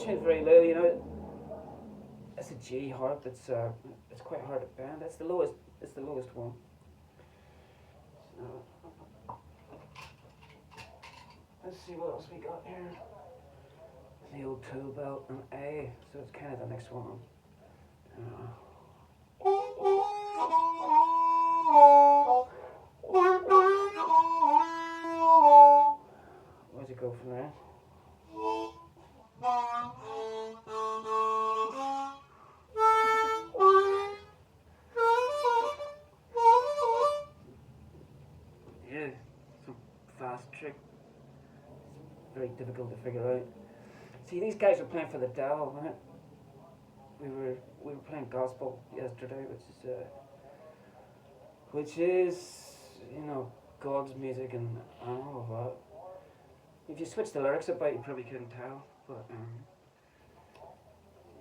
tune's very low, you know. It's a G harp. It's quite hard to bend. It's the lowest. It's the lowest one. So, let's see what else we got here. The old tool belt and A. So it's kind of the next one. Where's it go from there? Yeah, some fast trick. It's very difficult to figure out. See, these guys were playing for the Divil, right? We were playing gospel yesterday, which is you know God's music and all of that. If you switch the lyrics about, you probably couldn't tell, but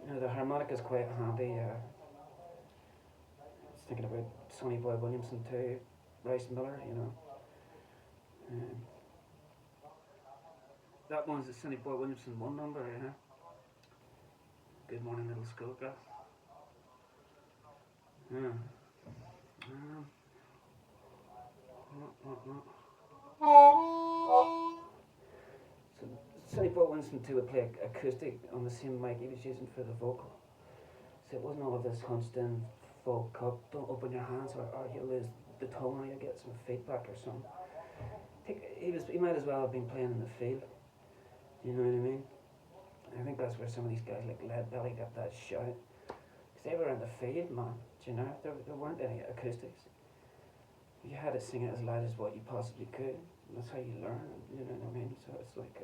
you know the harmonica is quite handy. I was thinking about Sonny Boy Williamson too, Millar, you know. That one's the Sonny Boy Williamson one number, you know. Good morning, little schoolgirl. Yeah. So Sonny Boy Williamson too would play acoustic on the same mic he was using for the vocal. So it wasn't all of this hunched in folk cup, don't open your hands or you'll lose the tone or you'll get some feedback or something. He might as well have been playing in the field. You know what I mean? I think that's where some of these guys like Lead Belly got that shout. Because they were in the field, man. Do you know? There weren't any acoustics. You had to sing it as loud as what you possibly could. That's how you learn, you know what I mean? So it's like...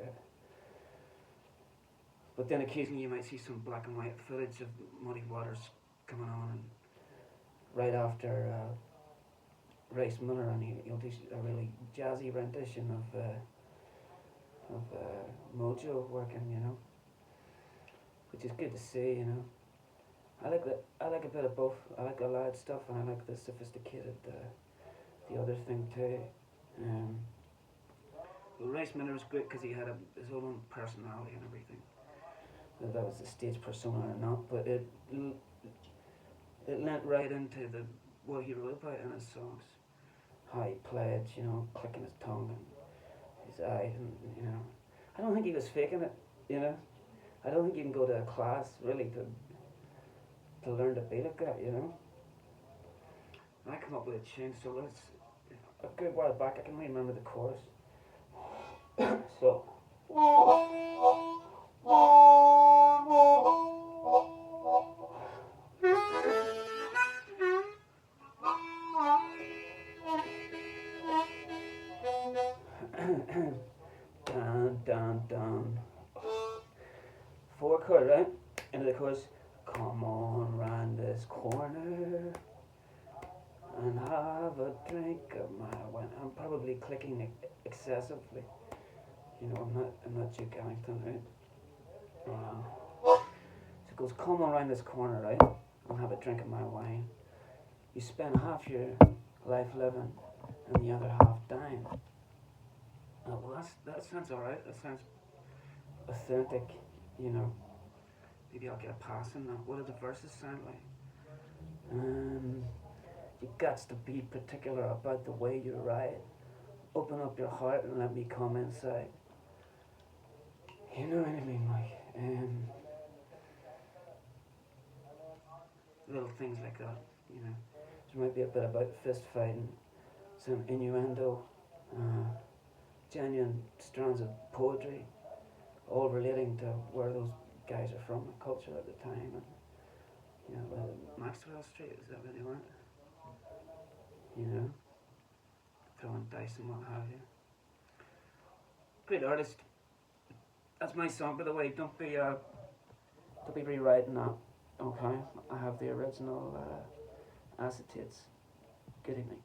but then occasionally you might see some black and white footage of Muddy Waters coming on and right after Race Millar, and he'll do a really jazzy rendition of Mojo working, you know, which is good to see, you know. I like a bit of both. I like the loud stuff and I like the sophisticated, the other thing too. Well, Race Millar was great because he had his own personality and everything. Whether that was the stage persona or not, but it lent right into what he wrote about in his songs. How he played, you know, clicking his tongue and his eye, and you know. I don't think he was faking it, you know. I don't think you can go to a class really to learn to be like that, you know. I come up with a tune, so let's a good while back. I can remember the chorus. So. Dun dun dun. 4 chord, right? Into the chorus. Come on round this corner and have a drink of my wine. I'm probably clicking excessively. You know, I'm not Duke Ellington, right? So it goes, come on round this corner, right? And have a drink of my wine. You spend half your life living and the other half dying. Oh, well, that sounds alright. That sounds authentic, you know. Maybe I'll get a pass on that. What do the verses sound like? You got to be particular about the way you write. Open up your heart and let me come inside. You know what I mean, like, little things like that, you know. There might be a bit about fist fighting, some innuendo, genuine strands of poetry, all relating to where those guys are from, the culture at the time, and you know, Maxwell Street, is that where they went? You know, throwing dice and what have you. Great artist. That's my song, by the way. Don't be rewriting that. Okay, I have the original acetates. Good evening.